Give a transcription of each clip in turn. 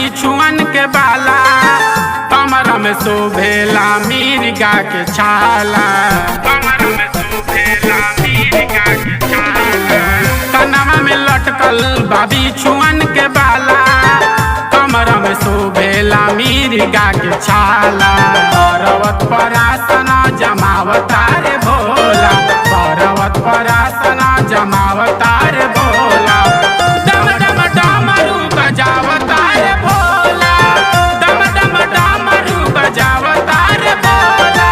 बिछुअन के बाला, कमर में शोभेला मिर्गा के छाला, कमर में शोभेला मिर्गा के छाला। कनवा में लटकल बा बिछुअन के बाला, कमर में शोभेला मिर्गा के छाला। पर्वत पर आसना जमावता रे भोला, पर्वत पर आसना जमावता रे भोला। डम डम डमरू बजावता रे भोला, डम डम डमरू बजावता रे भोला।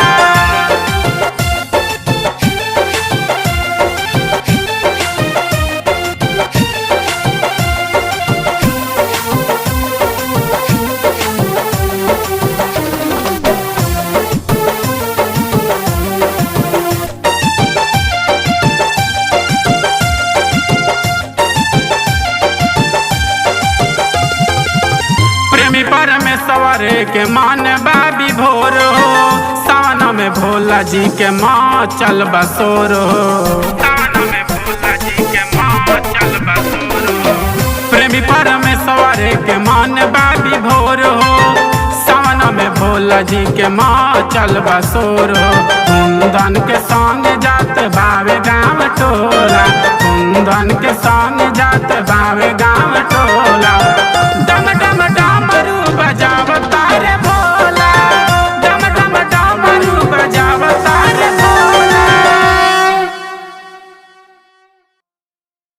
परमेश्वर के मन बाबी भोर हो, सावन में भोला जी के माँ चल बसोर हो, सावन में भोला जी के माँ चल बसोर हो। प्रेमी परमेश्वर के मन बाबी भोर हो, सावन में भोला जी के माँ चल बसोर हो। कुंदन के संग जात बावे गाँव टोला, कुंदन के संग जात बावे गाँव टोला।